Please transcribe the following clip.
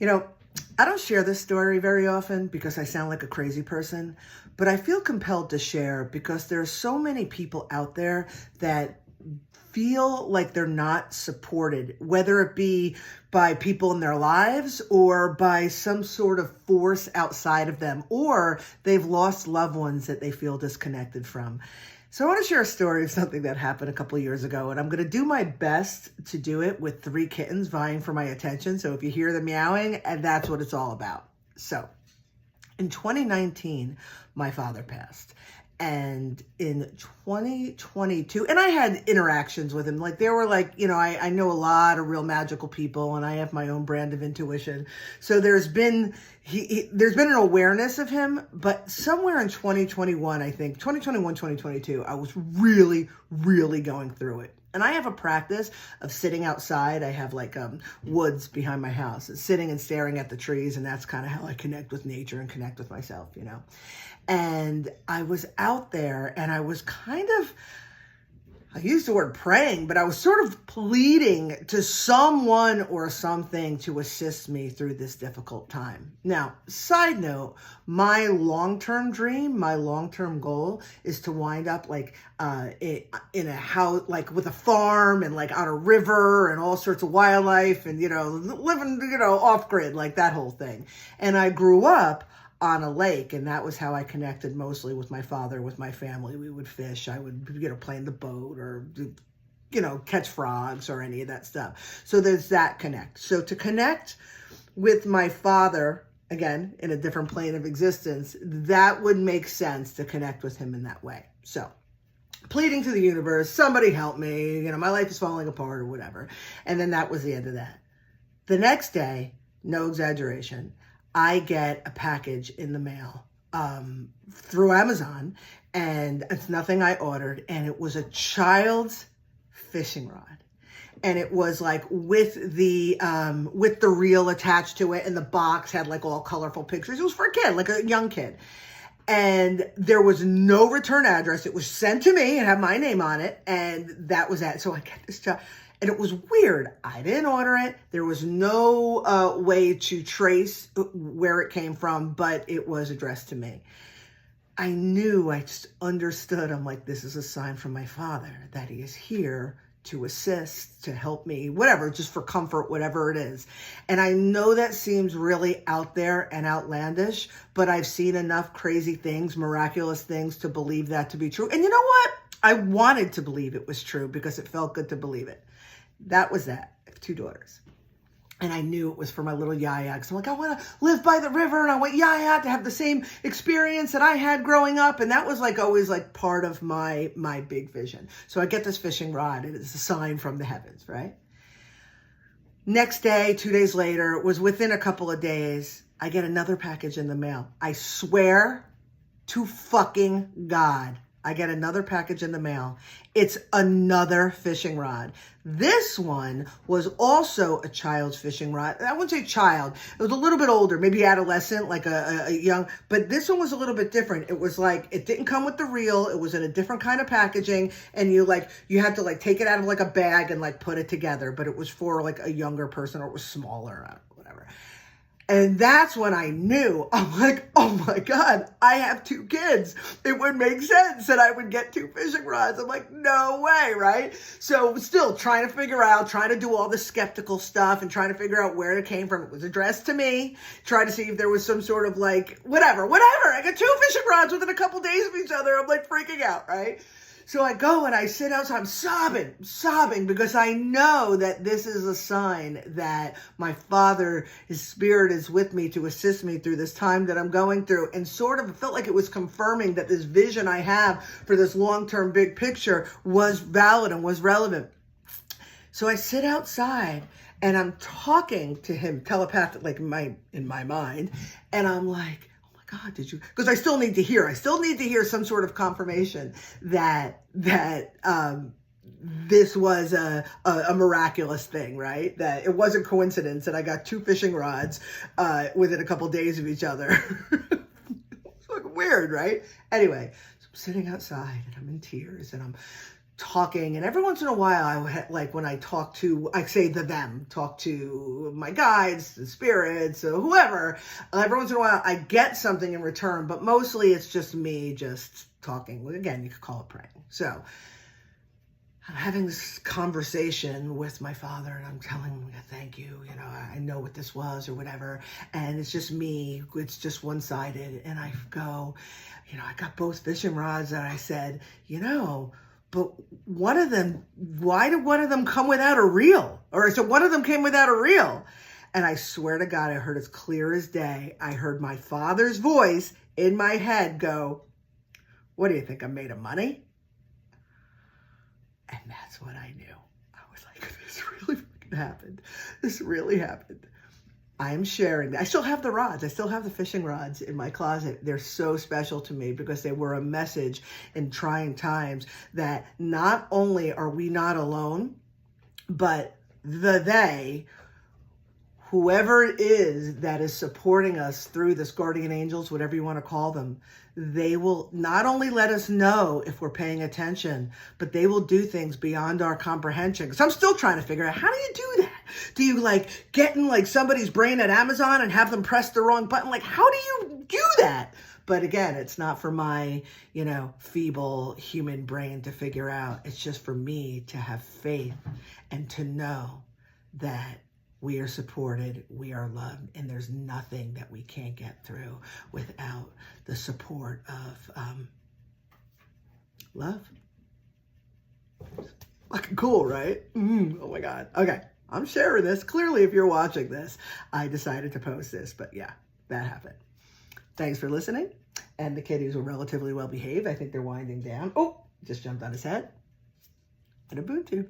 You know, I don't share this story very often because I sound like a crazy person, but I feel compelled to share because there are so many people out there that feel like they're not supported, whether it be by people in their lives or by some sort of force outside of them, or they've lost loved ones that they feel disconnected from. So I want to share a story of something that happened a couple of years ago, and I'm going to do my best to do it with 3 kittens vying for my attention. So if you hear them meowing, and that's what it's all about. So in 2019, my father passed. And in 2022, and I had interactions with him. Like there were I know a lot of real magical people, and I have my own brand of intuition. So there's been an awareness of him, but somewhere in 2021, I think 2021, 2022, I was really, really going through it. And I have a practice of sitting outside. I have woods behind my house, and sitting and staring at the trees. And that's kind of how I connect with nature and connect with myself, And I was out there and I was I used the word praying, but I was sort of pleading to someone or something to assist me through this difficult time. Now, side note, my long-term dream, my long-term goal is to wind up in a house, with a farm and on a river and all sorts of wildlife and, living, off grid, that whole thing. And I grew up on a lake, and that was how I connected mostly with my father, with my family. We would fish. I would, play in the boat or, catch frogs or any of that stuff. So there's that connect. So to connect with my father, again, in a different plane of existence, that would make sense to connect with him in that way. So pleading to the universe, somebody help me, my life is falling apart or whatever. And then that was the end of that. The next day, no exaggeration, I get a package in the mail through Amazon, and it's nothing I ordered, and it was a child's fishing rod. And it was with the reel attached to it, and the box had all colorful pictures. It was for a kid, a young kid. And there was no return address. It was sent to me and had my name on it, and that was that. So I get this child. And it was weird. I didn't order it. There was no way to trace where it came from, but it was addressed to me. I just understood. I'm like, this is a sign from my father that he is here to assist, to help me, whatever, just for comfort, whatever it is. And I know that seems really out there and outlandish, but I've seen enough crazy things, miraculous things to believe that to be true. And you know what? I wanted to believe it was true because it felt good to believe it. That was that. I have 2 daughters. And I knew it was for my little Yaya. Because I'm like, I want to live by the river. And I want Yaya to have the same experience that I had growing up. And that was always part of my big vision. So I get this fishing rod, and it's a sign from the heavens, right? Next day, 2 days later, it was within a couple of days, I get another package in the mail. I swear to fucking God, I get another package in the mail. It's another fishing rod. This one was also a child's fishing rod. I wouldn't say child. It was a little bit older, maybe adolescent, a young, but this one was a little bit different. It was it didn't come with the reel. It was in a different kind of packaging, and you had to take it out of a bag and put it together, but it was for a younger person, or it was smaller, whatever. And that's when I knew. I'm like, oh my God, I have 2 kids. It would make sense that I would get 2 fishing rods. I'm like, no way, right? So still trying to do all the skeptical stuff and trying to figure out where it came from. It was addressed to me. Try to see if there was some sort of whatever. I got 2 fishing rods within a couple days of each other. I'm freaking out, right? So I go and I sit outside. I'm sobbing because I know that this is a sign that my father, his spirit, is with me to assist me through this time that I'm going through. And sort of felt like it was confirming that this vision I have for this long-term big picture was valid and was relevant. So I sit outside and I'm talking to him telepathically, in my mind. And I'm like, God, did you? Because I still need to hear some sort of confirmation that this was a miraculous thing, right? That it wasn't coincidence that I got 2 fishing rods within a couple days of each other. It's weird, right? Anyway, so I'm sitting outside and I'm in tears and I'm talking, and every once in a while like when I talk to, I say them, talk to my guides, the spirits, or whoever, every once in a while I get something in return, but mostly it's just me just talking. Again, you could call it praying. So I'm having this conversation with my father, and I'm telling him, thank you, I know what this was or whatever, and it's just me, it's just one-sided, and I go, I got both fishing rods, and I said, but one of them, why did one of them come without a reel? Or so one of them came without a reel. And I swear to God, I heard as clear as day. I heard my father's voice in my head go, what do you think, I'm made of money? And that's what I knew. I was like, this really fucking happened. This really happened. I'm sharing. I still have the rods. I still have the fishing rods in my closet. They're so special to me because they were a message in trying times that not only are we not alone, but they, whoever it is that is supporting us through this guardian angels, whatever you want to call them, they will not only let us know if we're paying attention, but they will do things beyond our comprehension. Because I'm still trying to figure out, how do you do that? Do you get in somebody's brain at Amazon and have them press the wrong button? How do you do that? But again, it's not for my, feeble human brain to figure out. It's just for me to have faith and to know that we are supported, we are loved, and there's nothing that we can't get through without the support of love. Fucking cool, right? Oh my God. Okay, I'm sharing this. Clearly, if you're watching this, I decided to post this, but yeah, that happened. Thanks for listening. And the kitties were relatively well behaved. I think they're winding down. Oh, just jumped on his head. And Ubuntu.